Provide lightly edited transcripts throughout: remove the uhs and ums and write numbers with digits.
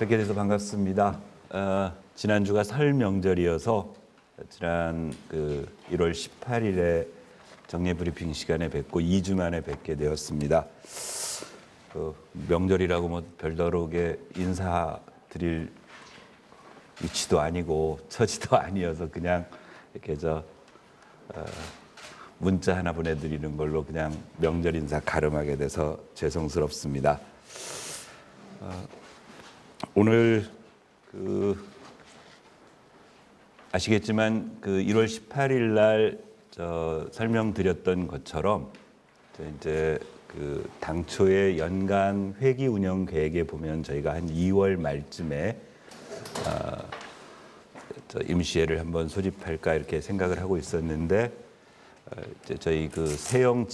뵙게 돼서 반갑습니다. 지난주가 설 명절이어서 지난 1월 18일에 정례 브리핑 시간에 뵙고 2주 만에 뵙게 되었습니다. 명절이라고 뭐 별다르게 인사드릴 위치도 아니고 처지도 아니어서 그냥 이렇게 문자 하나 보내드리는 걸로 그냥 명절 인사 가름하게 돼서 죄송스럽습니다. 오늘 아시겠지만 1월 18일 날 설명드렸던 것처럼 이제 당초의 연간 회기 운영 계획에 보면 저희가 한 2월 말쯤에 임시회를 한번 소집할까 이렇게 생각을 하고 있었는데 이제 저희 세형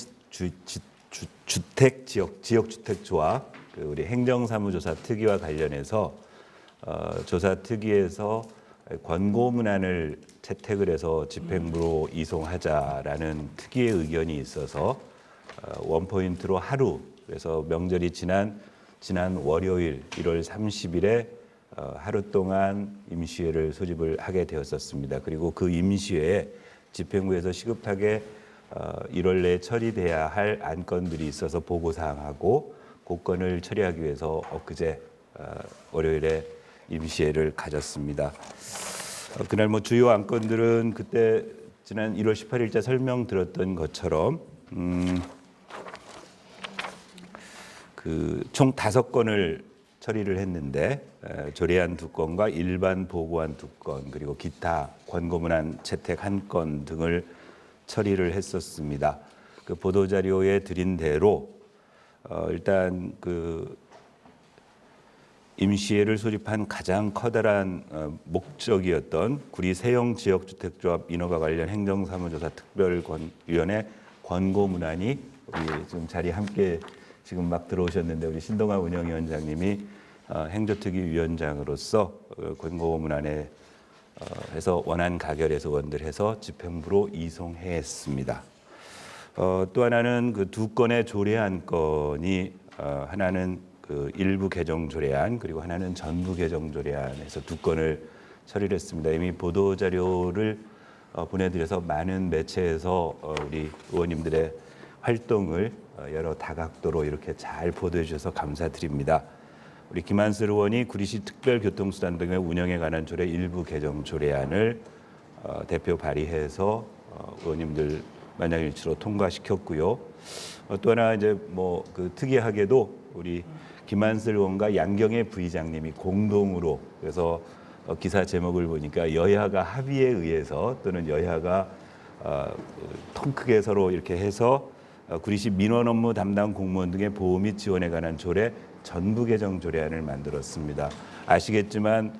주택 지역 주택 조합 우리 행정사무조사 특위와 관련해서 조사 특위에서 권고 문안을 채택을 해서 집행부로 이송하자라는 특위의 의견이 있어서 원포인트로 하루, 그래서 명절이 지난 월요일 1월 30일에 하루 동안 임시회를 소집을 하게 되었었습니다. 그리고 그 임시회에 집행부에서 시급하게 1월 내에 처리돼야 할 안건들이 있어서 보고사항하고 그 건을 처리하기 위해서 엊그제 월요일에 임시회를 가졌습니다. 그날 뭐 주요 안건들은 그때 지난 1월 18일자 설명드렸던 것처럼 총 5건을 처리를 했는데 조례안 2건과 일반 보고안 2건 그리고 기타 권고문안 채택 1건 등을 처리를 했었습니다. 그 보도자료에 드린 대로 일단 임시회를 소집한 가장 커다란 목적이었던 구리 세형 지역주택조합 인허가 관련 행정사무조사 특별위원회 권고문안이 우리 지금 자리에 함께 지금 막 들어오셨는데 우리 신동아 운영위원장님이 행조특위 위원장으로서 권고문안에 해서 원안 가결해서 원들 해서 집행부로 이송했습니다. 또 하나는 2건의 조례안 건이 하나는 일부 개정 조례안 그리고 하나는 전부 개정 조례안에서 2건을 처리를 했습니다. 이미 보도 자료를 보내드려서 많은 매체에서 우리 의원님들의 활동을 여러 다각도로 이렇게 잘 보도해 주셔서 감사드립니다. 우리 김한슬 의원이 구리시 특별교통수단 등의 운영에 관한 조례 일부 개정 조례안을 대표 발의해서 의원님들 만장일치로 통과시켰고요. 또 하나 이제 특이하게도 우리 김한슬 의원과 양경애 부의장님이 공동으로 그래서 기사 제목을 보니까 여야가 합의에 의해서 또는 여야가 통 크게 서로 이렇게 해서 구리시 민원 업무 담당 공무원 등의 보호 및 지원에 관한 조례 전부 개정 조례안을 만들었습니다. 아시겠지만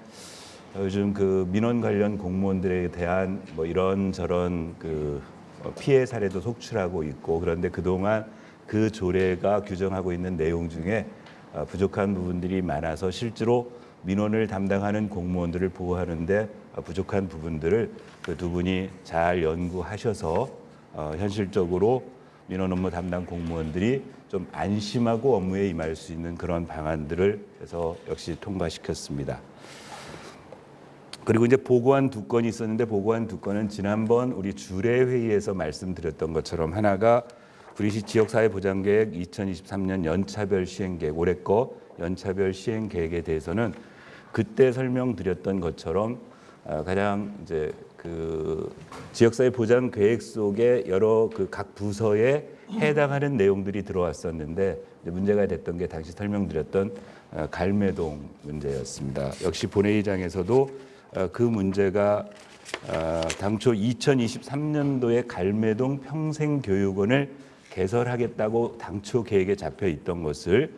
요즘 민원 관련 공무원들에 대한 이런저런 피해 사례도 속출하고 있고 그런데 그동안 그 조례가 규정하고 있는 내용 중에 부족한 부분들이 많아서 실제로 민원을 담당하는 공무원들을 보호하는데 부족한 부분들을 두 분이 잘 연구하셔서 현실적으로 민원 업무 담당 공무원들이 좀 안심하고 업무에 임할 수 있는 그런 방안들을 해서 역시 통과시켰습니다. 그리고 이제 보고안 2건이 있었는데 보고안 2건은 지난번 우리 주례 회의에서 말씀드렸던 것처럼 하나가 구리시 지역사회보장계획 2023년 연차별 시행계획 올해 거 연차별 시행계획에 대해서는 그때 설명드렸던 것처럼 가장 이제 지역사회보장 계획 속에 여러 각 부서에 해당하는 내용들이 들어왔었는데 문제가 됐던 게 당시 설명드렸던 갈매동 문제였습니다. 역시 본회의장에서도 그 문제가 당초 2023년도에 갈매동 평생교육원을 개설하겠다고 당초 계획에 잡혀 있던 것을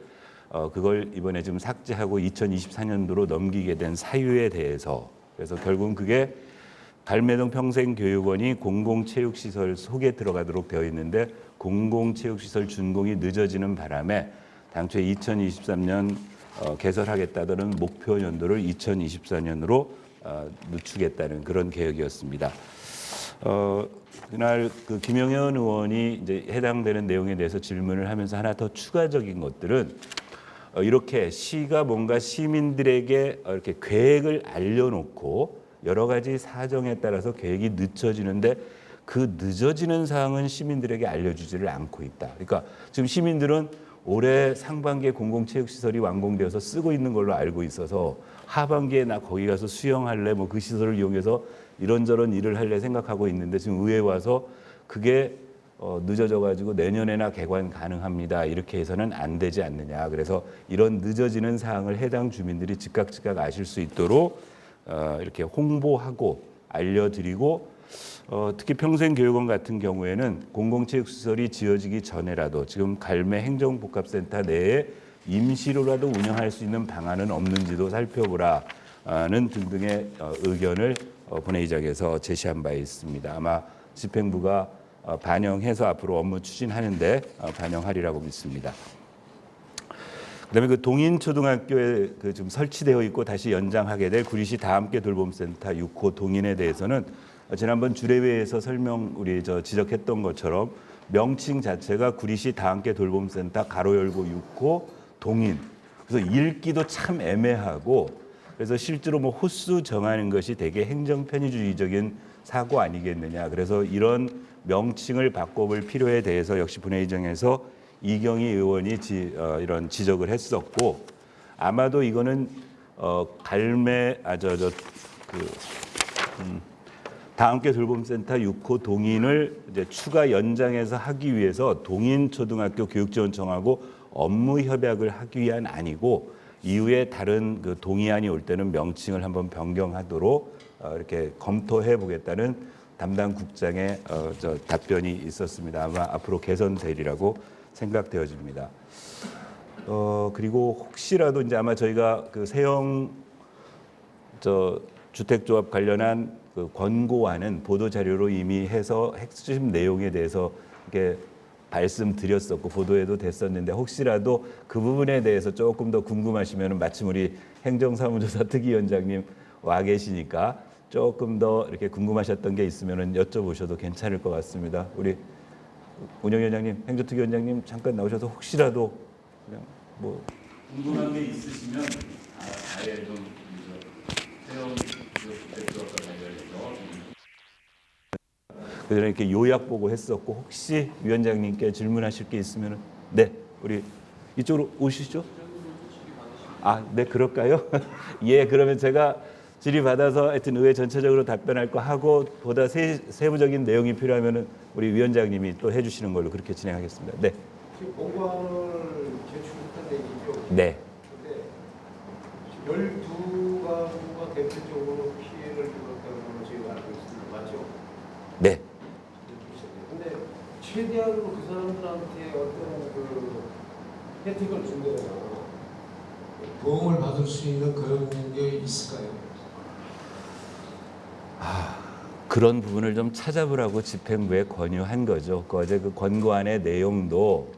그걸 이번에 지금 삭제하고 2024년도로 넘기게 된 사유에 대해서 그래서 결국은 그게 갈매동 평생교육원이 공공체육시설 속에 들어가도록 되어 있는데 공공체육시설 준공이 늦어지는 바람에 당초에 2023년 개설하겠다던 목표 연도를 2024년으로 늦추겠다는 그런 계획이었습니다. 그날 김영현 의원이 이제 해당되는 내용에 대해서 질문을 하면서 하나 더 추가적인 것들은 이렇게 시가 뭔가 시민들에게 이렇게 계획을 알려놓고 여러 가지 사정에 따라서 계획이 늦춰지는데 그 늦어지는 사항은 시민들에게 알려주지를 않고 있다. 그러니까 지금 시민들은 올해 상반기에 공공체육시설이 완공되어서 쓰고 있는 걸로 알고 있어서 하반기에 나 거기 가서 수영할래 뭐 그 시설을 이용해서 이런저런 일을 할래 생각하고 있는데 지금 의회에 와서 그게 늦어져 가지고 내년에나 개관 가능합니다. 이렇게 해서는 안 되지 않느냐. 그래서 이런 늦어지는 사항을 해당 주민들이 즉각 아실 수 있도록 이렇게 홍보하고 알려드리고 특히 평생교육원 같은 경우에는 공공체육시설이 지어지기 전에라도 지금 갈매 행정복합센터 내에 임시로라도 운영할 수 있는 방안은 없는지도 살펴보라는 등등의 의견을 본회의장에서 제시한 바 있습니다. 아마 집행부가 반영해서 앞으로 업무 추진하는데 반영하리라고 믿습니다. 그다음에 그 동인초등학교에 그 좀 설치되어 있고 다시 연장하게 될 구리시 다함께 돌봄센터 6호 동인에 대해서는 지난번 주례회에서 우리 지적했던 것처럼 명칭 자체가 구리시 다함께 돌봄센터 가로 열고 6호 동인. 그래서 읽기도 참 애매하고 그래서 실제로 뭐 호수 정하는 것이 되게 행정 편의주의적인 사고 아니겠느냐. 그래서 이런 명칭을 바꿔볼 필요에 대해서 역시 본회의장에서 이경희 의원이 이런 지적을 했었고 아마도 이거는 다함께 돌봄센터 6호 동인을 이제 추가 연장해서 하기 위해서 동인초등학교 교육지원청하고 업무 협약을 하기 위한 아니고 이후에 다른 그 동의안이 올 때는 명칭을 한번 변경하도록 이렇게 검토해 보겠다는 담당 국장의 답변이 있었습니다. 아마 앞으로 개선되리라고 생각되어집니다. 그리고 혹시라도 이제 아마 저희가 그 세형 주택조합 관련한 그 권고안은 보도 자료로 이미 해서 핵심 내용에 대해서 이렇게 말씀드렸었고 보도에도 됐었는데 혹시라도 그 부분에 대해서 조금 더 궁금하시면 마침 우리 행정사무조사 특위위원장님 와 계시니까 조금 더 이렇게 궁금하셨던 게 있으면 여쭤보셔도 괜찮을 것 같습니다. 우리 운영위원장님, 행정특위위원장님 잠깐 나오셔서 혹시라도 그냥 뭐 궁금한 게 있으시면 아예 좀 세형 주택조합과 관련해서 그전에 이렇게 요약 보고 했었고 혹시 위원장님께 질문하실 게 있으면 네 우리 이쪽으로 오시죠. 네 그럴까요? 예 그러면 제가 질의받아서 하여튼 의회 전체적으로 답변할 거 하고 보다 세부적인 내용이 필요하면 우리 위원장님이 또 해주시는 걸로 그렇게 진행하겠습니다. 네. 지금 공고안을 제출했던 얘기죠. 네. 근데 12가구가 대표적으로 피해를 입었다는 걸로 저희가 알고 있습니다. 맞죠? 네. 근데 최대한으로 그 사람들한테 어떤 그 혜택을 준다거나 보험을 받을 수 있는 그런 게 있을까요? 그런 부분을 좀 찾아보라고 집행부에 권유한 거죠. 어제 그 권고안의 내용도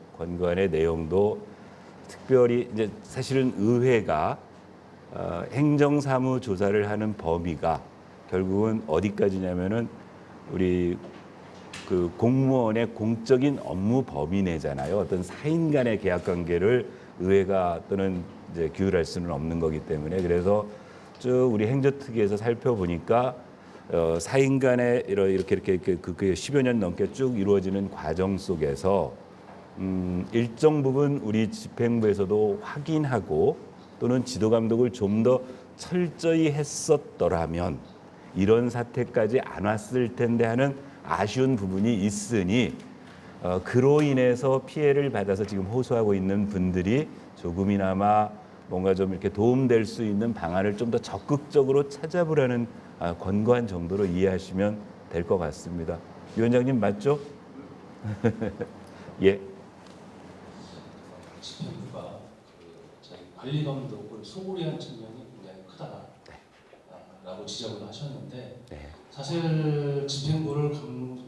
특별히 이제 사실은 의회가 행정사무 조사를 하는 범위가 결국은 어디까지냐면은 우리 그 공무원의 공적인 업무 범위 내잖아요. 어떤 사인 간의 계약 관계를 의회가 또는 이제 규율할 수는 없는 거기 때문에 그래서 쭉 우리 행정특위에서 살펴보니까 사인 간에 이렇게 그 10여 년 넘게 쭉 이루어지는 과정 속에서 일정 부분 우리 집행부에서도 확인하고 또는 지도 감독을 좀 더 철저히 했었더라면 이런 사태까지 안 왔을 텐데 하는 아쉬운 부분이 있으니 그로 인해서 피해를 받아서 지금 호소하고 있는 분들이 조금이나마 뭔가 좀 이렇게 도움될 수 있는 방안을 좀 더 적극적으로 찾아보라는 권고한 정도로 이해하시면 될 것 같습니다. 위원장님 맞죠? 예. 집행부가 저희 관리 감독을 소홀히 한 측면이 굉장히 크다라고 지적을 하셨는데 네. 사실 집행부를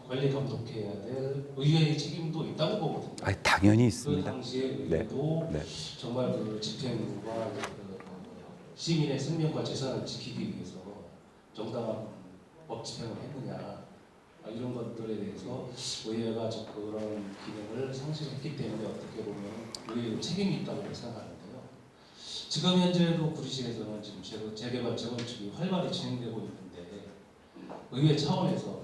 관리 감독해야 될 의회의 책임도 있다고 보거든요. 당연히 있습니다. 그 당시에 의회도 네. 정말 그 집행부가 시민의 생명과 재산을 지키기 위해서 정당한 법 집행을 했느냐 이런 것들에 대해서 의회가 그런 기능을 상실했기 때문에 어떻게 보면 의회의 책임이 있다고 생각하는데요. 지금 현재도 구리시에서는 지금 재개발 재건축이 활발히 진행되고 있는데 의회 차원에서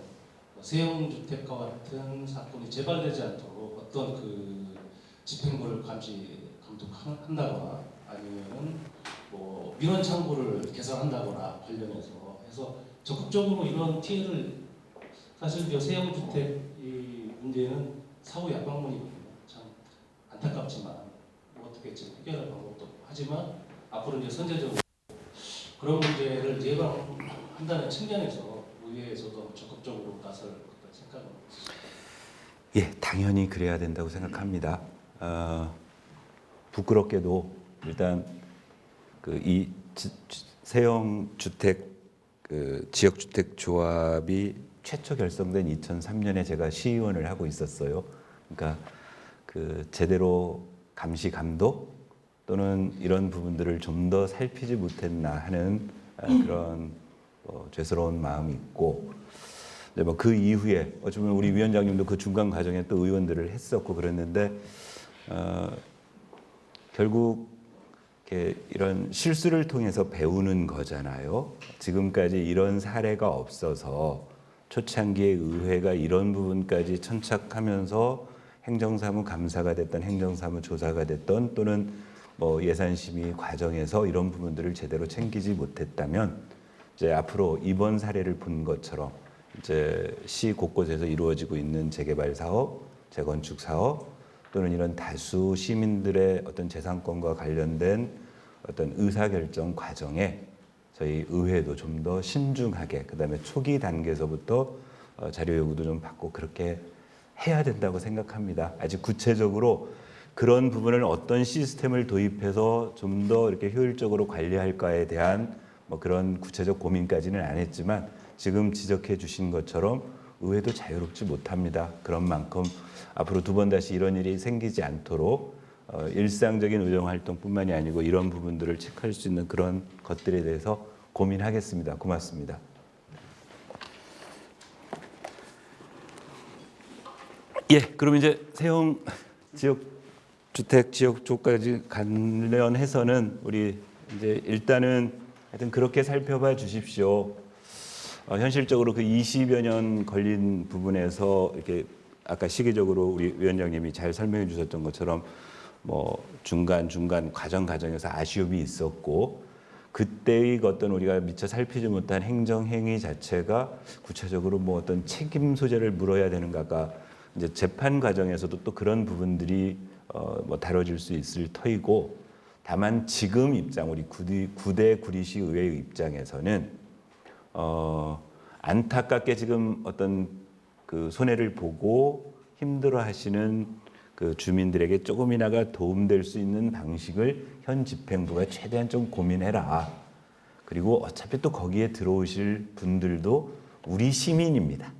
세형주택과 같은 사건이 재발되지 않도록 어떤 그 집행부를 감독한다거나 아니면은 뭐 민원 창구를 개선한다거나 관련해서 해서 적극적으로 이런 피해를 사실 세형주택 이 문제는 사후 약방문이거든요. 참 안타깝지만 뭐 어떻게 지금 해결할 방법도 없고 하지만 앞으로 이제 선제적으로 그런 문제를 예방한다는 측면에서 의회에서도 적극적으로 나설 어떤 생각은 없으십니까? 예, 당연히 그래야 된다고 생각합니다. 부끄럽게도 일단 이 세형 주택 지역 주택 조합이 최초 결성된 2003년에 제가 시의원을 하고 있었어요. 그러니까 제대로 감시 감독 또는 이런 부분들을 좀 더 살피지 못했나 하는 그런 죄스러운 마음이 있고, 뭐 그 이후에 어쩌면 우리 위원장님도 그 중간 과정에 또 의원들을 했었고 그랬는데 결국 이런 실수를 통해서 배우는 거잖아요. 지금까지 이런 사례가 없어서 초창기에 의회가 이런 부분까지 천착하면서 행정사무 감사가 됐던 행정사무 조사가 됐던 또는 뭐 예산심의 과정에서 이런 부분들을 제대로 챙기지 못했다면 이제 앞으로 이번 사례를 본 것처럼 이제 시 곳곳에서 이루어지고 있는 재개발 사업, 재건축 사업 또는 이런 다수 시민들의 어떤 재산권과 관련된 어떤 의사결정 과정에 저희 의회도 좀 더 신중하게 그다음에 초기 단계에서부터 자료 요구도 좀 받고 그렇게 해야 된다고 생각합니다. 아직 구체적으로 그런 부분을 어떤 시스템을 도입해서 좀 더 이렇게 효율적으로 관리할까에 대한 뭐 그런 구체적 고민까지는 안 했지만 지금 지적해 주신 것처럼 의회도 자유롭지 못합니다. 그런 만큼 앞으로 두 번 다시 이런 일이 생기지 않도록 일상적인 의정활동뿐만이 아니고 이런 부분들을 체크할 수 있는 그런 것들에 대해서 고민하겠습니다. 고맙습니다. 예, 그럼 이제 세형 주택 지역 쪽까지 관련해서는 우리 이제 일단은 하여튼 그렇게 살펴봐 주십시오. 현실적으로 그 20여 년 걸린 부분에서 이렇게 아까 시기적으로 우리 위원장님이 잘 설명해 주셨던 것처럼 뭐 중간 과정에서 아쉬움이 있었고 그때의 어떤 우리가 미처 살피지 못한 행정 행위 자체가 구체적으로 뭐 어떤 책임 소재를 물어야 되는가가 이제 재판 과정에서도 또 그런 부분들이 뭐 다뤄질 수 있을 터이고, 다만 지금 입장 우리 구대 구리시 의회의 입장에서는 안타깝게 지금 어떤 그 손해를 보고 힘들어하시는 그 주민들에게 조금이나마 도움될 수 있는 방식을 현 집행부가 최대한 좀 고민해라. 그리고 어차피 또 거기에 들어오실 분들도 우리 시민입니다.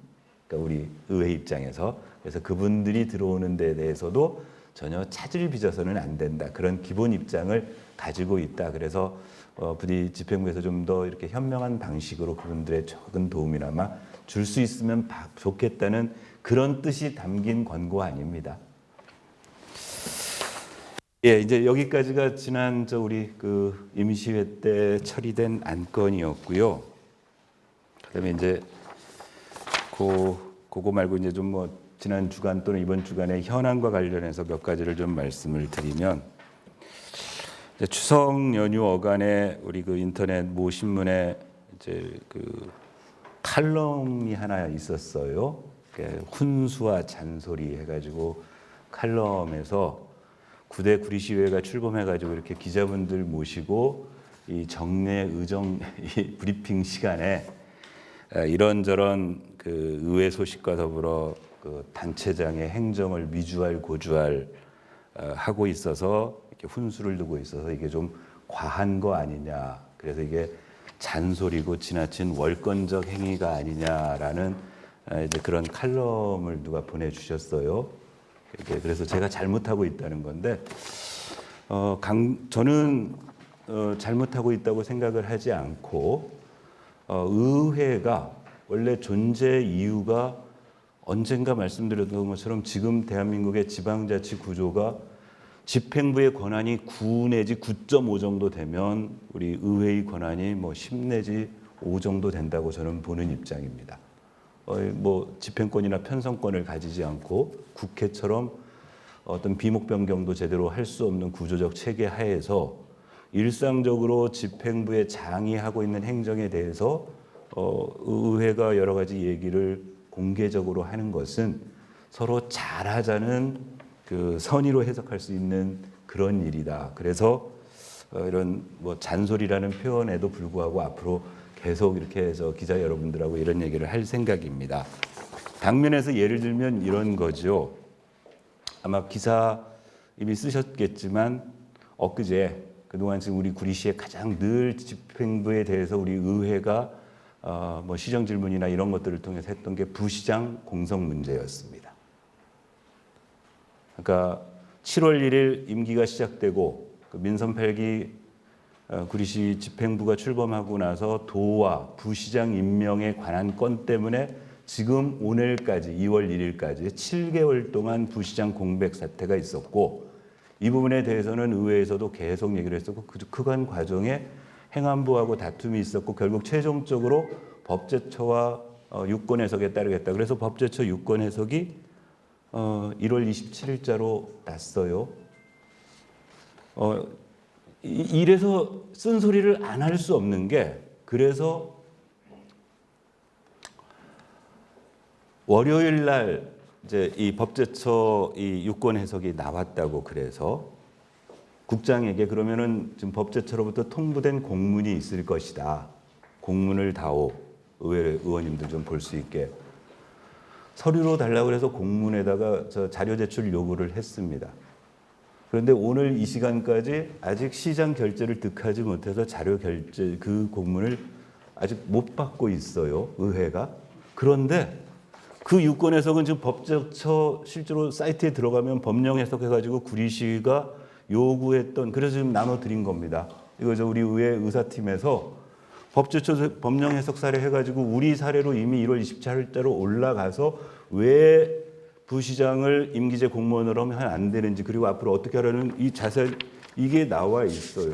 그러니까 우리 의회 입장에서. 그래서 그분들이 들어오는 데 대해서도 전혀 차질 빚어서는 안 된다. 그런 기본 입장을 가지고 있다. 그래서 부디 집행부에서 좀 더 이렇게 현명한 방식으로 그분들의 적은 도움이나마 줄 수 있으면 좋겠다는 그런 뜻이 담긴 권고 아닙니다. 예, 이제 여기까지가 지난 우리 그 임시회 때 처리된 안건이었고요. 그다음에 이제 그거 말고 이제 좀 뭐 지난 주간 또는 이번 주간의 현안과 관련해서 몇 가지를 좀 말씀을 드리면, 추석 연휴 어간에 우리 그 인터넷 모 신문에 이제 그 칼럼이 하나 있었어요. 훈수와 잔소리 해가지고 칼럼에서 구대 구리시의회가 출범해가지고 이렇게 기자분들 모시고 이 정례 의정 이 브리핑 시간에 이런저런 그 의회 소식과 더불어 그 단체장의 행정을 미주알 고주알 하고 있어서 이렇게 훈수를 두고 있어서 이게 좀 과한 거 아니냐. 그래서 이게 잔소리고 지나친 월권적 행위가 아니냐라는 이제 그런 칼럼을 누가 보내주셨어요. 그래서 제가 잘못하고 있다는 건데 저는 잘못하고 있다고 생각을 하지 않고 의회가 원래 존재 이유가 언젠가 말씀드렸던 것처럼 지금 대한민국의 지방자치 구조가 집행부의 권한이 9 내지 9.5 정도 되면 우리 의회의 권한이 뭐 10 내지 5 정도 된다고 저는 보는 입장입니다. 뭐 집행권이나 편성권을 가지지 않고 국회처럼 어떤 비목 변경도 제대로 할 수 없는 구조적 체계 하에서 일상적으로 집행부의 장이 하고 있는 행정에 대해서 의회가 여러 가지 얘기를 공개적으로 하는 것은 서로 잘하자는 그 선의로 해석할 수 있는 그런 일이다. 그래서 이런 뭐 잔소리라는 표현에도 불구하고 앞으로 계속 이렇게 해서 기자 여러분들하고 이런 얘기를 할 생각입니다. 당면에서 예를 들면 이런 거죠. 아마 기사 이미 쓰셨겠지만 엊그제 그동안 지금 우리 구리시에 가장 늘 집행부에 대해서 우리 의회가 뭐 시정 질문이나 이런 것들을 통해서 했던 게 부시장 공석 문제였습니다. 그러니까 7월 1일 임기가 시작되고 그 민선 8기 구리시 집행부가 출범하고 나서 도와 부시장 임명에 관한 건 때문에 지금 오늘까지 2월 1일까지 7개월 동안 부시장 공백 사태가 있었고 이 부분에 대해서는 의회에서도 계속 얘기를 했었고 그간 과정에 행안부하고 다툼이 있었고 결국 최종적으로 법제처와 유권 해석에 따르겠다. 그래서 법제처 유권 해석이 1월 27일자로 났어요. 이래서 쓴소리를 안 할 수 없는 게 그래서 월요일 날 이제 이 법제처 이 유권 해석이 나왔다고 그래서 국장에게 그러면은 지금 법제처로부터 통보된 공문이 있을 것이다. 공문을 다오. 의회 의원님들 좀 볼 수 있게. 서류로 달라고 해서 공문에다가 저 자료 제출 요구를 했습니다. 그런데 오늘 이 시간까지 아직 시장 결재를 득하지 못해서 자료 결재 그 공문을 아직 못 받고 있어요. 의회가. 그런데 그 유권 해석은 지금 법제처 실제로 사이트에 들어가면 법령 해석해가지고 구리시가 요구했던 그래서 지금 나눠드린 겁니다. 이거 저 우리 의회 의사팀에서 법제처 법령 해석 사례 해가지고 우리 사례로 이미 1월 27일자로 올라가서 왜 부시장을 임기제 공무원으로 하면 안 되는지 그리고 앞으로 어떻게 하라는 이 자세히 이게 나와 있어요.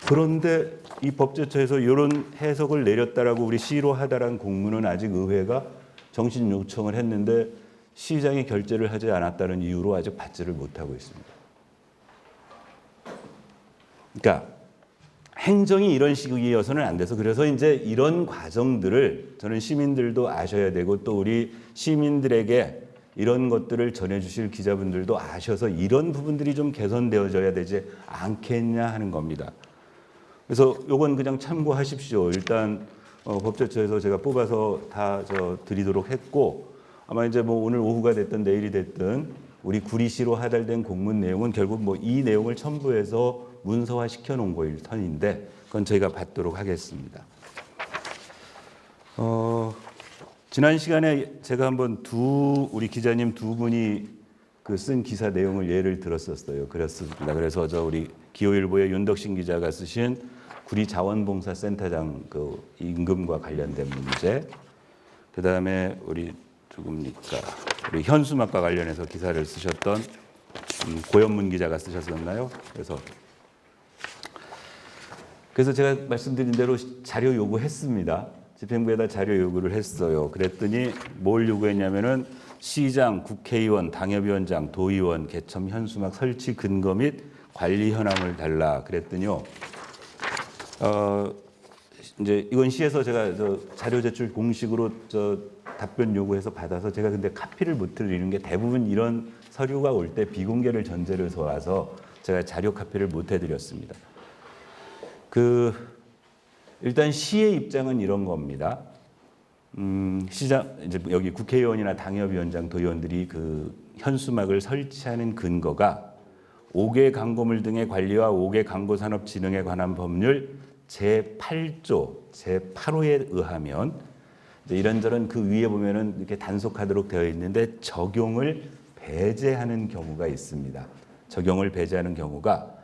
그런데 이 법제처에서 이런 해석을 내렸다라고 우리 시로 하다라는 공문은 아직 의회가 정신 요청을 했는데 시장이 결재를 하지 않았다는 이유로 아직 받지를 못하고 있습니다. 그러니까 행정이 이런 식이어서는 안 돼서 그래서 이제 이런 과정들을 저는 시민들도 아셔야 되고 또 우리 시민들에게 이런 것들을 전해주실 기자분들도 아셔서 이런 부분들이 좀 개선되어져야 되지 않겠냐 하는 겁니다. 그래서 요건 그냥 참고하십시오. 일단 법제처에서 제가 뽑아서 다 드리도록 했고 아마 이제 뭐 오늘 오후가 됐든 내일이 됐든 우리 구리시로 하달된 공문 내용은 결국 뭐 이 내용을 첨부해서 문서화 시켜 놓은 거일 터인데 그건 저희가 받도록 하겠습니다. 지난 시간에 제가 한번 우리 기자님 두 분이 그 쓴 기사 내용을 예를 들었었어요. 그렇습니다. 그래서 우리 기호일보의 윤덕신 기자가 쓰신 구리 자원봉사센터장 그 임금과 관련된 문제, 그 다음에 우리 누굽니까? 우리 현수막과 관련해서 기사를 쓰셨던 고현문 기자가 쓰셨었나요? 그래서 제가 말씀드린 대로 자료 요구했습니다. 집행부에다 자료 요구를 했어요. 그랬더니 뭘 요구했냐면은 시장, 국회의원, 당협위원장, 도의원, 개첨 현수막 설치 근거 및 관리 현황을 달라. 그랬더니요. 이제 이건 시에서 제가 자료 제출 공식으로 답변 요구해서 받아서 제가 근데 카피를 못 드리는 게 대부분 이런 서류가 올 때 비공개를 전제를 써와서 제가 자료 카피를 못 해드렸습니다. 일단 시의 입장은 이런 겁니다. 시장 이제 여기 국회의원이나 당협위원장, 도의원들이 그 현수막을 설치하는 근거가 5개 광고물 등의 관리와 5개 광고산업진흥에 관한 법률 제8조 제8호에 의하면 이제 이런저런 그 위에 보면은 이렇게 단속하도록 되어 있는데 적용을 배제하는 경우가 있습니다. 적용을 배제하는 경우가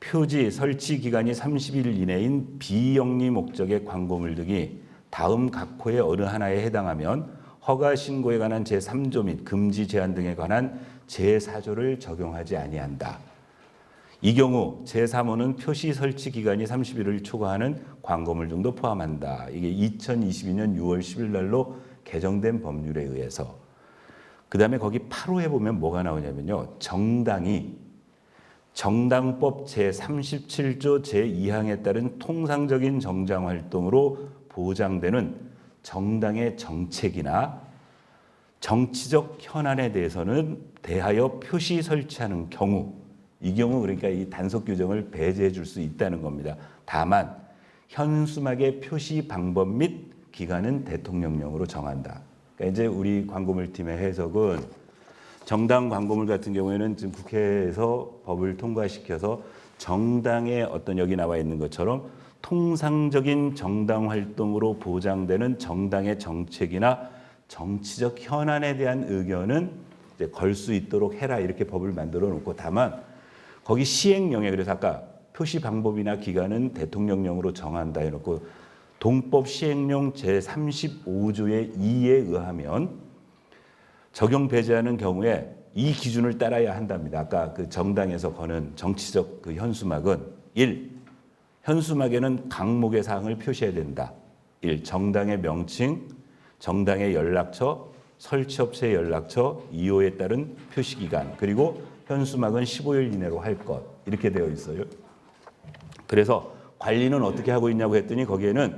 표지 설치 기간이 30일 이내인 비영리 목적의 광고물 등이 다음 각 호의 어느 하나에 해당하면 허가 신고에 관한 제3조 및 금지 제한 등에 관한 제4조를 적용하지 아니한다. 이 경우 제3호는 표시 설치 기간이 30일을 초과하는 광고물 등도 포함한다. 이게 2022년 6월 10일 날로 개정된 법률에 의해서. 그다음에 거기 8호에 보면 뭐가 나오냐면요. 정당법 제37조 제2항에 따른 통상적인 정당 활동으로 보장되는 정당의 정책이나 정치적 현안에 대해서는 대하여 표시 설치하는 경우, 이 경우 그러니까 이 단속 규정을 배제해 줄 수 있다는 겁니다. 다만 현수막의 표시 방법 및 기간은 대통령령으로 정한다. 그러니까 이제 우리 광고물팀의 해석은 정당 광고물 같은 경우에는 지금 국회에서 법을 통과시켜서 정당의 어떤 여기 나와 있는 것처럼 통상적인 정당 활동으로 보장되는 정당의 정책이나 정치적 현안에 대한 의견은 걸 수 있도록 해라 이렇게 법을 만들어 놓고 다만 거기 시행령에 그래서 아까 표시 방법이나 기간은 대통령령으로 정한다 해놓고 동법 시행령 제35조의 2에 의하면 적용 배제하는 경우에 이 기준을 따라야 한답니다. 아까 그 정당에서 거는 정치적 그 현수막은 1. 현수막에는 각목의 사항을 표시해야 된다. 1. 정당의 명칭, 정당의 연락처, 설치업체 연락처, 2호에 따른 표시기간, 그리고 현수막은 15일 이내로 할 것 이렇게 되어 있어요. 그래서 관리는 어떻게 하고 있냐고 했더니 거기에는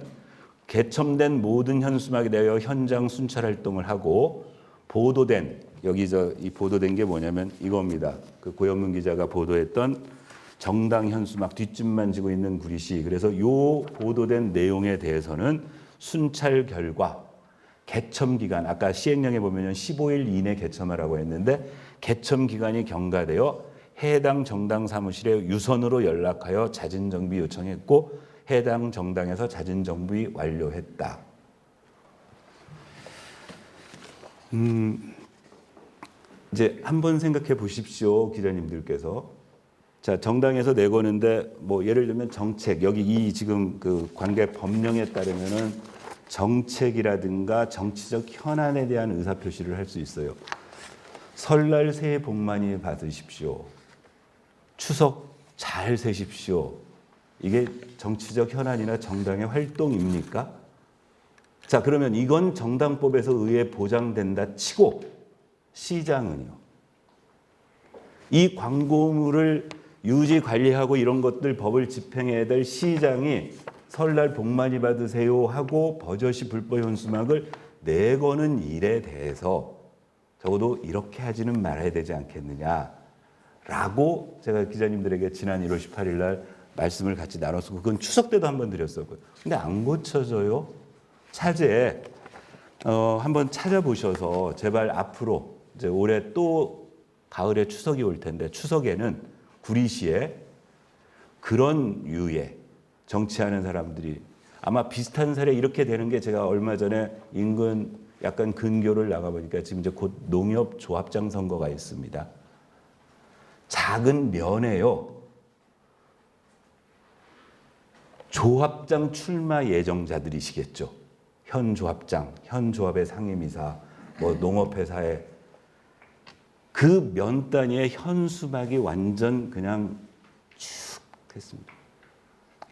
개첨된 모든 현수막에 대하여 현장 순찰 활동을 하고 보도된 여기 이 보도된 게 뭐냐면 이겁니다. 그 고영문 기자가 보도했던 정당 현수막 뒷짐만 지고 있는 구리시. 그래서 요 보도된 내용에 대해서는 순찰 결과 개첨 기간 아까 시행령에 보면 15일 이내 개첨하라고 했는데 개첨 기간이 경과되어 해당 정당 사무실에 유선으로 연락하여 자진 정비 요청했고 해당 정당에서 자진 정비 완료했다. 이제 한번 생각해 보십시오, 기자님들께서. 자, 정당에서 내거는데 뭐 예를 들면 정책 여기 이 지금 그 관계 법령에 따르면은 정책이라든가 정치적 현안에 대한 의사 표시를 할 수 있어요. 설날 새해 복 많이 받으십시오. 추석 잘 세십시오. 이게 정치적 현안이나 정당의 활동입니까? 자, 그러면 이건 정당법에서 의회 보장된다 치고 시장은요. 이 광고물을 유지 관리하고 이런 것들 법을 집행해야 될 시장이 설날 복 많이 받으세요 하고 버젓이 불법 현수막을 내거는 일에 대해서 적어도 이렇게 하지는 말아야 되지 않겠느냐라고 제가 기자님들에게 지난 1월 18일 날 말씀을 같이 나눴고 그건 추석 때도 한번 드렸었고요. 근데 안 고쳐져요. 차제에 한번 찾아보셔서 제발 앞으로 이제 올해 또 가을에 추석이 올 텐데 추석에는 구리시에 그런 유의 정치하는 사람들이 아마 비슷한 사례 이렇게 되는 게 제가 얼마 전에 인근 약간 근교를 나가보니까 지금 이제 곧 농협조합장 선거가 있습니다. 작은 면에요. 조합장 출마 예정자들이시겠죠. 현 조합장, 현 조합의 상임이사, 뭐 농업회사의 그 면 단위의 현수막이 완전 그냥 쭉 했습니다.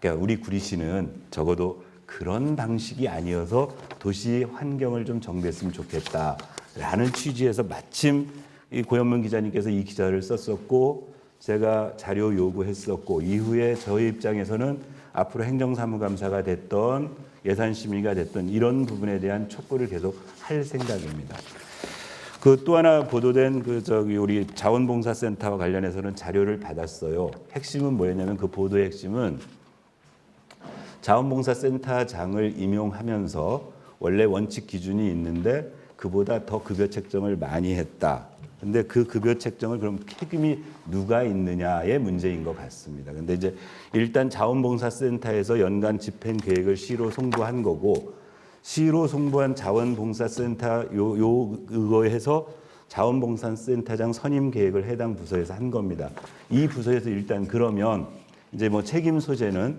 그러니까 우리 구리시는 적어도 그런 방식이 아니어서 도시 환경을 좀 정비했으면 좋겠다라는 취지에서 마침 이 고현문 기자님께서 이 기사를 썼었고 제가 자료 요구했었고 이후에 저희 입장에서는 앞으로 행정사무감사가 됐던 예산심의가 됐던 이런 부분에 대한 촉구를 계속 할 생각입니다. 그 또 하나 보도된 우리 자원봉사센터와 관련해서는 자료를 받았어요. 핵심은 뭐였냐면 그 보도의 핵심은 자원봉사센터장을 임용하면서 원래 원칙 기준이 있는데 그보다 더 급여 책정을 많이 했다. 근데 그 급여 책정을 그럼 책임이 누가 있느냐의 문제인 것 같습니다. 근데 이제 일단 자원봉사센터에서 연간 집행 계획을 시로 송부한 거고 시로 송부한 자원봉사센터 그거에 해서 자원봉사센터장 선임 계획을 해당 부서에서 한 겁니다. 이 부서에서 일단 그러면 이제 뭐 책임 소재는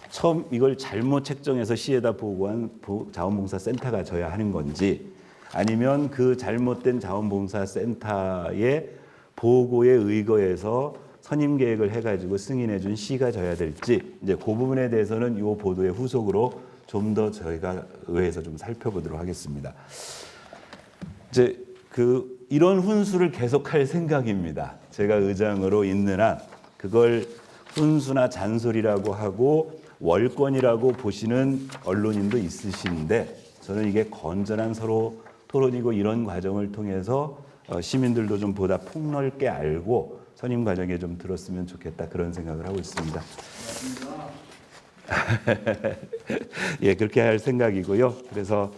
처음 이걸 잘못 책정해서 시에다 보고한 자원봉사센터가 져야 하는 건지 아니면 그 잘못된 자원봉사센터의 보고에 의거해서 선임 계획을 해가지고 승인해준 시가 져야 될지 이제 그 부분에 대해서는 이 보도의 후속으로 좀 더 저희가 의회에서 좀 살펴보도록 하겠습니다. 이제 이런 훈수를 계속할 생각입니다. 제가 의장으로 있는 한 그걸 훈수나 잔소리라고 하고 월권이라고 보시는 언론인도 있으신데 저는 이게 건전한 서로 토론이고 이런 과정을 통해서 시민들도 좀 보다 폭넓게 알고 선임 과정에 좀 들었으면 좋겠다 그런 생각을 하고 있습니다. 예, 그렇게 할 생각이고요. 그래서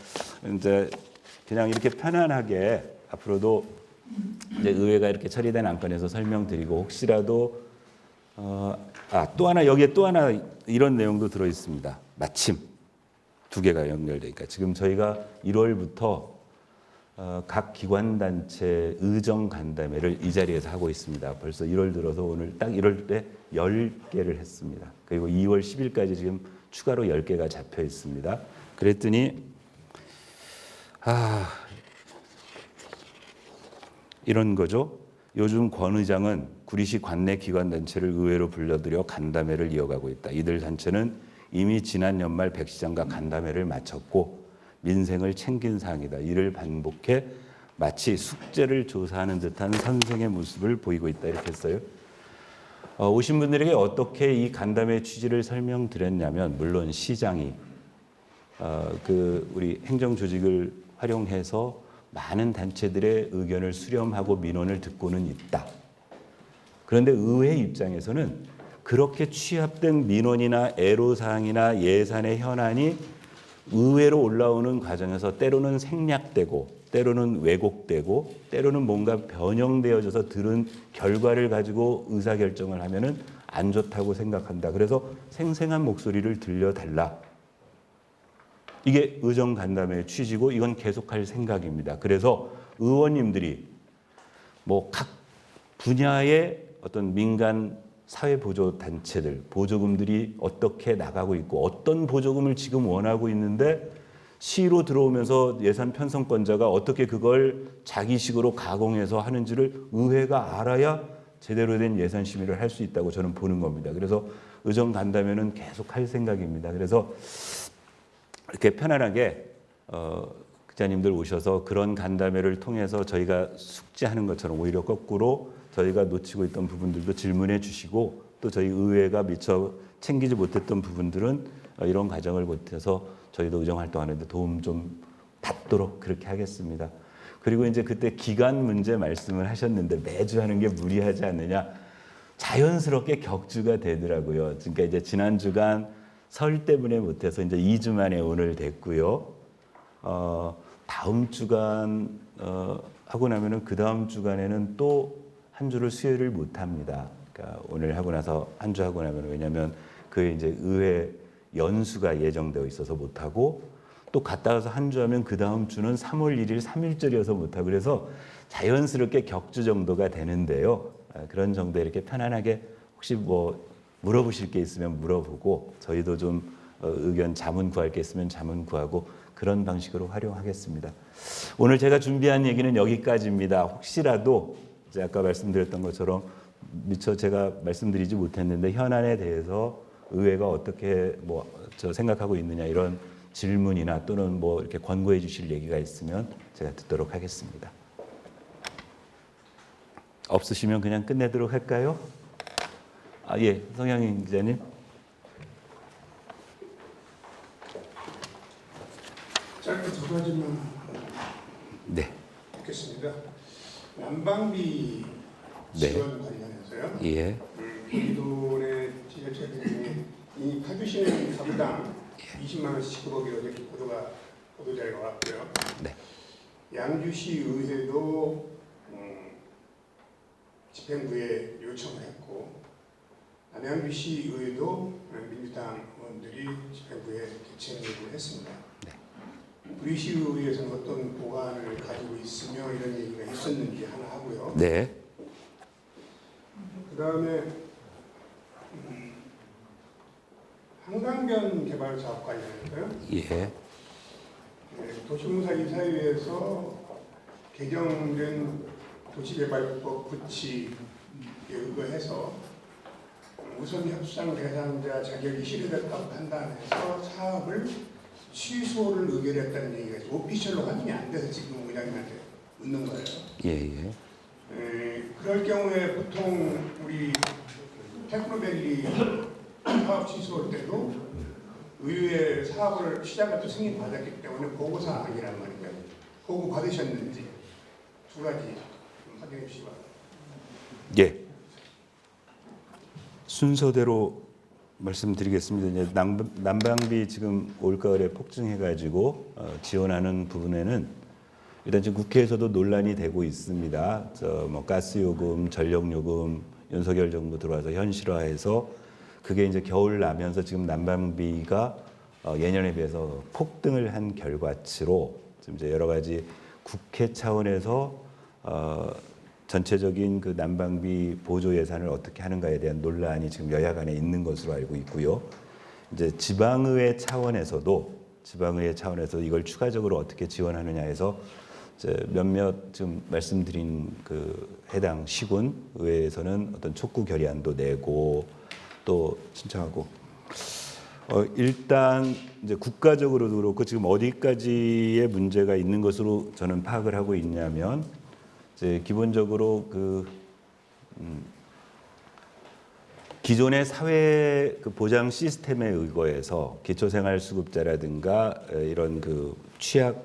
이제 그냥 이렇게 편안하게 앞으로도 이제 의회가 이렇게 처리된 안건에서 설명드리고 혹시라도 또 하나 여기에 또 하나 이런 내용도 들어 있습니다. 마침 두 개가 연결되니까 지금 저희가 1월부터 각 기관 단체 의정 간담회를 이 자리에서 하고 있습니다. 벌써 1월 들어서 오늘 딱 1월 때 10개를 했습니다. 그리고 2월 10일까지 지금 추가로 10개가 잡혀 있습니다. 그랬더니 이런 거죠. 요즘 권 의장은 구리시 관내 기관 단체를 의회로 불러들여 간담회를 이어가고 있다. 이들 단체는 이미 지난 연말 백 시장과 간담회를 마쳤고 민생을 챙긴 사항이다. 이를 반복해 마치 숙제를 조사하는 듯한 선생의 모습을 보이고 있다. 이렇게 했어요. 오신 분들에게 어떻게 이 간담회 취지를 설명드렸냐면 물론 시장이 우리 행정조직을 활용해서 많은 단체들의 의견을 수렴하고 민원을 듣고는 있다. 그런데 의회 입장에서는 그렇게 취합된 민원이나 애로사항이나 예산의 현안이 의회로 올라오는 과정에서 때로는 생략되고 때로는 왜곡되고 때로는 뭔가 변형되어져서 들은 결과를 가지고 의사결정을 하면은 안 좋다고 생각한다. 그래서 생생한 목소리를 들려달라. 이게 의정간담회의 취지고 이건 계속할 생각입니다. 그래서 의원님들이 뭐 각 분야의 어떤 민간 사회보조단체들, 보조금들이 어떻게 나가고 있고 어떤 보조금을 지금 원하고 있는데 시로 들어오면서 예산 편성권자가 어떻게 그걸 자기식으로 가공해서 하는지를 의회가 알아야 제대로 된 예산 심의를 할 수 있다고 저는 보는 겁니다. 그래서 의정간담회는 계속 할 생각입니다. 그래서 이렇게 편안하게 기자님들 오셔서 그런 간담회를 통해서 저희가 숙지하는 것처럼 오히려 거꾸로 저희가 놓치고 있던 부분들도 질문해 주시고 또 저희 의회가 미처 챙기지 못했던 부분들은 이런 과정을 거쳐서 저희도 의정활동하는데 도움 좀 받도록 그렇게 하겠습니다. 그리고 이제 그때 기간 문제 말씀을 하셨는데 매주 하는 게 무리하지 않느냐. 자연스럽게 격주가 되더라고요. 그러니까 이제 지난 주간 설 때문에 못해서 이제 2주 만에 오늘 됐고요. 다음 주간 하고 나면은 그 다음 주간에는 또 한 주를 수요일을 못 합니다. 그러니까 오늘 하고 나서 한 주 하고 나면 왜냐하면 그 이제 의회 연수가 예정되어 있어서 못 하고 또 갔다 와서 한 주 하면 그 다음 주는 3월 1일 3일절이어서 못 하고 그래서 자연스럽게 격주 정도가 되는데요. 그런 정도에 이렇게 편안하게 혹시 뭐 물어보실 게 있으면 물어보고 저희도 좀 의견 자문 구할 게 있으면 자문 구하고 그런 방식으로 활용하겠습니다. 오늘 제가 준비한 얘기는 여기까지입니다. 혹시라도 이제 아까 말씀드렸던 것처럼 미처 제가 말씀드리지 못했는데 현안에 대해서 의회가 어떻게 저 생각하고 있느냐 이런 질문이나 또는 뭐 이렇게 권고해 주실 얘기가 있으면 제가 듣도록 하겠습니다. 없으시면 그냥 끝내도록 할까요? 예, 성향인 기자님. 짧게 두 가지만 네. 묻겠습니다. 난방비 지원 관련해서요. 예. 경기도의 지자체들이 이 파주시는 사부당 20만 원씩 지급하기로 이렇게 보도자료가 왔고요. 네. 양주시 의회도 집행부에 요청을 했고 남양주시 의회도 민주당 의원들이 집행부에 개최 요구를 했습니다. 구리시 의회에서는 어떤 보관을 가지고 있으며 이런 얘기가 있었는지 하나 하고요. 네. 그 다음에 한강변 개발 사업 관련해서요. 예. 도시공사 이사회에서 개정된 도시개발법 부치에 의거해서 우선 협상 대상자 자격이 실효됐다고 판단해서 사업을 취소를 의결했다는 얘기가 오피셜로 확인이 안 돼서 지금 의장님한테 묻는 거예요. 예. 그럴 경우에 보통 우리 테크노밸리 사업 취소 때도 의회 사업을 시작할 때 승인 받았기 때문에 보고 사항이란 말이죠. 보고 받으셨는지 두 가지 좀 확인해 주시기 바랍니다. 예. 순서대로 말씀드리겠습니다. 이제 난방비 지금 올가을에 폭증해가지고 지원하는 부분에는 일단 지금 국회에서도 논란이 되고 있습니다. 뭐 가스요금, 전력요금 윤석열 정부 들어와서 현실화해서 그게 이제 겨울 나면서 지금 난방비가 예년에 비해서 폭등을 한 결과치로 지금 이제 여러 가지 국회 차원에서 전체적인 그 난방비 보조 예산을 어떻게 하는가에 대한 논란이 지금 여야 간에 있는 것으로 알고 있고요. 이제 지방의회 차원에서도 이걸 추가적으로 어떻게 지원하느냐에서 몇몇 지금 말씀드린 그 해당 시군 의회에서는 어떤 촉구 결의안도 내고 또 신청하고 일단 이제 국가적으로도 그렇고 지금 어디까지의 문제가 있는 것으로 저는 파악을 하고 있냐면 이제 기본적으로 기존의 사회 그 보장 시스템에 의거해서 기초생활수급자라든가 이런 그 취약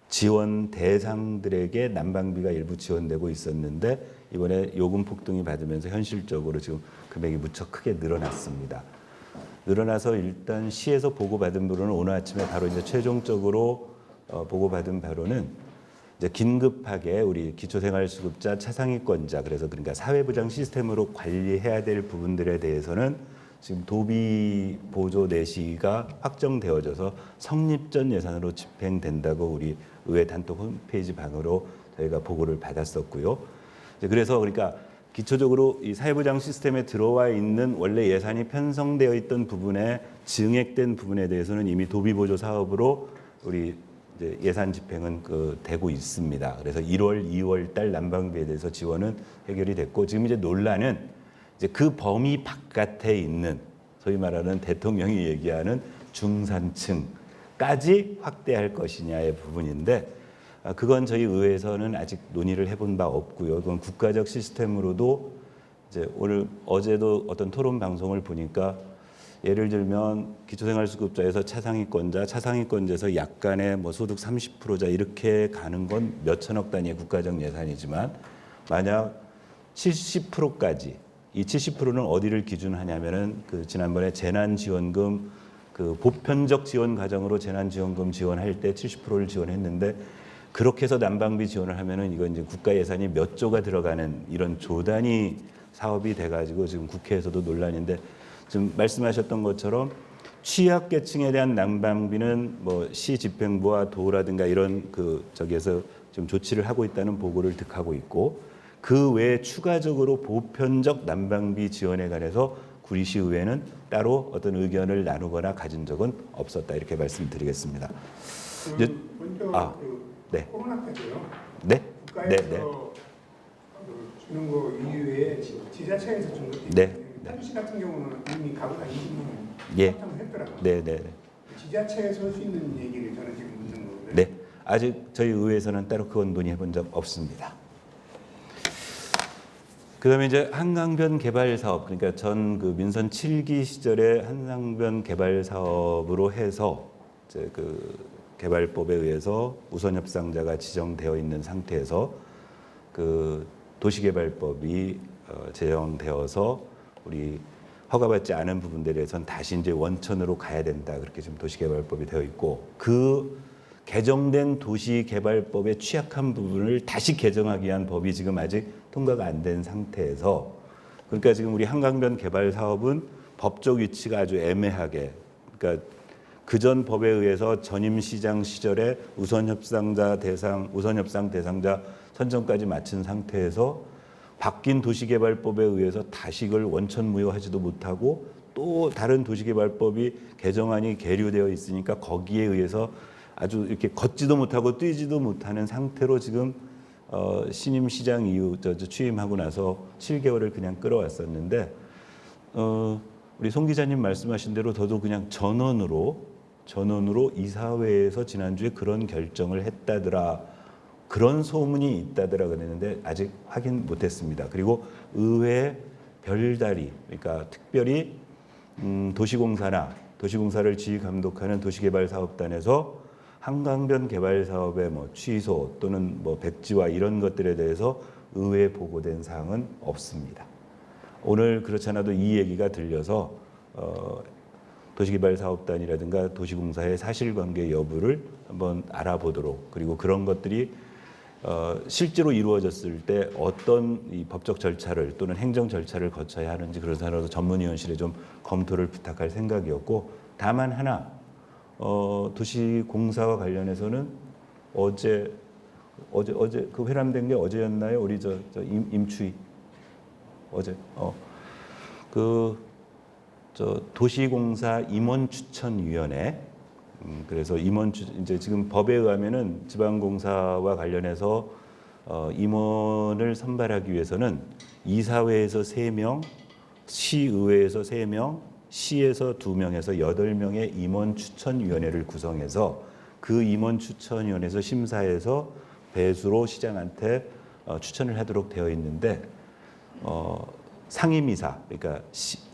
지원 대상들에게 난방비가 일부 지원되고 있었는데 이번에 요금 폭등이 받으면서 현실적으로 지금 금액이 무척 크게 늘어났습니다. 늘어나서 일단 시에서 보고받은 바로는 오늘 아침에 바로 이제 최종적으로 보고받은 바로는 이제 긴급하게 우리 기초생활수급자 차상위권자 그러니까 사회보장 시스템으로 관리해야 될 부분들에 대해서는 지금 도비 보조 내시가 확정되어져서 성립 전 예산으로 집행된다고 우리 의회 단톡 홈페이지 방으로 저희가 보고를 받았었고요. 그래서 그러니까 기초적으로 이 사회보장 시스템에 들어와 있는 원래 예산이 편성되어 있던 부분에 증액된 부분에 대해서는 이미 도비보조 사업으로 우리 이제 예산 집행은 되고 있습니다. 그래서 1월, 2월 달 난방비에 대해서 지원은 해결이 됐고 지금 이제 논란은 이제 그 범위 바깥에 있는 소위 말하는 대통령이 얘기하는 중산층까지 확대할 것이냐의 부분인데 그건 저희 의회에서는 아직 논의를 해본 바 없고요. 그건 국가적 시스템으로도 이제 어제도 어떤 토론 방송을 보니까 예를 들면 기초생활수급자에서 차상위권자에서 약간의 뭐 소득 30%자 이렇게 가는 건 몇천억 단위의 국가적 예산이지만 만약 70%까지 이 70%는 어디를 기준하냐면은 그 지난번에 재난지원금 그 보편적 지원 과정으로 재난지원금 지원할 때 70%를 지원했는데 그렇게 해서 난방비 지원을 하면은 이건 이제 국가 예산이 몇 조가 들어가는 이런 조단위 사업이 돼가지고 지금 국회에서도 논란인데 지금 말씀하셨던 것처럼 취약계층에 대한 난방비는 뭐 시 집행부와 도라든가 이런 저기에서 지금 조치를 하고 있다는 보고를 득하고 있고 그 외에 추가적으로 보편적 난방비 지원에 관해서 구리시의회는 따로 어떤 의견을 나누거나 가진 적은 없었다 이렇게 말씀드리겠습니다. 먼저 네. 코로나 때도요. 네. 국가에서 주는 거 이외에 지자체에서 준 것도 네. 서울시 같은 경우는 이미 가구당 20만 예. 확정을 했더라고요. 네. 지자체에서 할 수 있는 얘기를 저는 지금 묻는 거거든요. 네. 아직 저희 의회에서는 따로 그건 논의해 본 적 없습니다. 그다음에 이제 한강변 개발 사업, 그러니까 전 그 민선 7기 시절에 한강변 개발 사업으로 해서 이제 그 개발법에 의해서 우선 협상자가 지정되어 있는 상태에서 그 도시개발법이 제정되어서 우리 허가받지 않은 부분들에 대해서는 다시 이제 원천으로 가야 된다 그렇게 지금 도시개발법이 되어 있고 그 개정된 도시개발법의 취약한 부분을 다시 개정하기 위한 법이 지금 아직 통과가 안 된 상태에서 그러니까 지금 우리 한강변 개발 사업은 법적 위치가 아주 애매하게 그러니까 그전 법에 의해서 전임 시장 시절에 우선 협상 대상자 선정까지 마친 상태에서 바뀐 도시개발법에 의해서 다시 이걸 원천무효하지도 못하고 또 다른 도시개발법이 개정안이 계류되어 있으니까 거기에 의해서 아주 이렇게 걷지도 못하고 뛰지도 못하는 상태로 지금 신임 시장 이후 저 취임하고 나서 7개월을 그냥 끌어왔었는데 우리 송 기자님 말씀하신 대로 저도 그냥 전원으로 이사회에서 지난주에 그런 결정을 했다더라. 그런 소문이 있다더라 그랬는데 아직 확인 못했습니다. 그리고 의회 별다리, 그러니까 특별히 도시공사를 지휘 감독하는 도시개발사업단에서 한강변 개발 사업의 뭐 취소 또는 뭐 백지화 이런 것들에 대해서 의회에 보고된 사항은 없습니다. 오늘 그렇지 않아도 이 얘기가 들려서 도시개발사업단이라든가 도시공사의 사실관계 여부를 한번 알아보도록, 그리고 그런 것들이 실제로 이루어졌을 때 어떤 이 법적 절차를 또는 행정 절차를 거쳐야 하는지 그런 사람으로 전문위원실에 좀 검토를 부탁할 생각이었고, 다만 하나 도시공사와 관련해서는 어제 그 회람된 게 어제였나요? 우리 저 임추위 어제 도시공사 임원추천위원회, 그래서 이제 지금 법에 의하면은 지방공사와 관련해서 임원을 선발하기 위해서는 이사회에서 3명, 시의회에서 3명, 시에서 2명에서 8명의 임원추천위원회를 구성해서 그 임원추천위원회에서 심사해서 배수로 시장한테 추천을 하도록 되어 있는데, 상임이사, 그러니까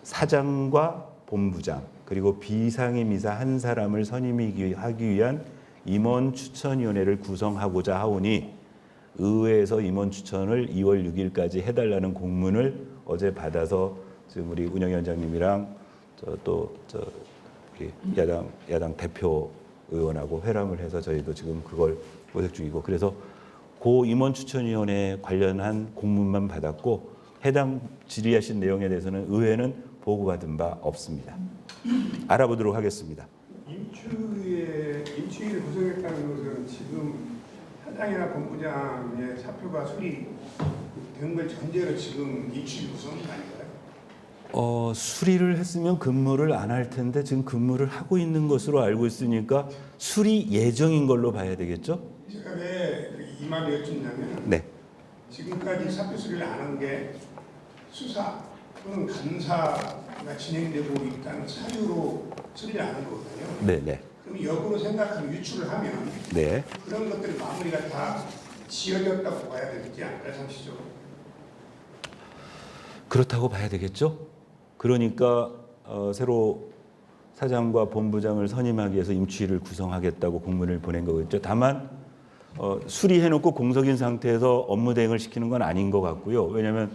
사장과 본부장 그리고 비상임이사 한 사람을 선임하기 위한 임원추천위원회를 구성하고자 하오니 의회에서 임원추천을 2월 6일까지 해달라는 공문을 어제 받아서 지금 우리 운영위원장님이랑 야당 대표 의원하고 회람을 해서 저희도 지금 그걸 모색 중이고, 그래서 그 임원추천위원회 관련한 공문만 받았고 해당 질의하신 내용에 대해서는 의회는 보고받은 바 없습니다. 알아보도록 하겠습니다. 임추위를 구성했다는 것은 지금 사장이나 본부장의 사표가 수리된 걸 전제로 지금 임추위 구성이 아닌가요? 수리를 했으면 근무를 안 할 텐데 지금 근무를 하고 있는 것으로 알고 있으니까 수리 예정인 걸로 봐야 되겠죠? 제가 왜 이 말을 여쭙냐면, 네. 지금까지 사표 수리를 안 한 게 수사 또는 감사가 진행되고 있다는 사유로 수리를 안 한 거거든요. 네. 그럼 역으로 생각하면 유추를 하면 네. 그런 것들 마무리가 다 지어졌다고 봐야 되지 않을까요, 상식적으로? 그렇다고 봐야 되겠죠? 그러니까 새로 사장과 본부장을 선임하기 위해서 임추위를 구성하겠다고 공문을 보낸 거겠죠. 다만 수리해놓고 공석인 상태에서 업무 대행을 시키는 건 아닌 것 같고요. 왜냐하면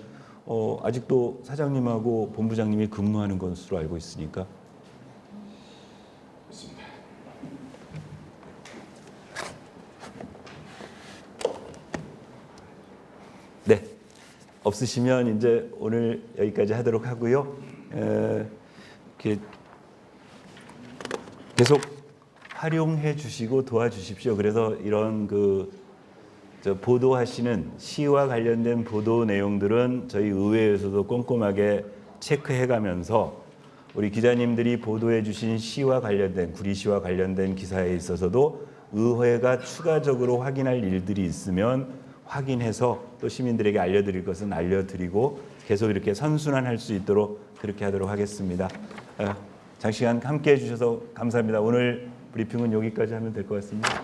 아직도 사장님하고 본부장님이 근무하는 것으로 알고 있으니까. 그렇습니다. 네. 없으시면 이제 오늘 여기까지 하도록 하고요. 이렇게 계속 활용해 주시고 도와주십시오. 그래서 이런 보도하시는 시와 관련된 보도 내용들은 저희 의회에서도 꼼꼼하게 체크해가면서 우리 기자님들이 보도해 주신 시와 관련된 구리시와 관련된 기사에 있어서도 의회가 추가적으로 확인할 일들이 있으면 확인해서 또 시민들에게 알려드릴 것은 알려드리고 계속 이렇게 선순환할 수 있도록 그렇게 하도록 하겠습니다. 장시간 함께해 주셔서 감사합니다. 오늘 브리핑은 여기까지 하면 될 것 같습니다.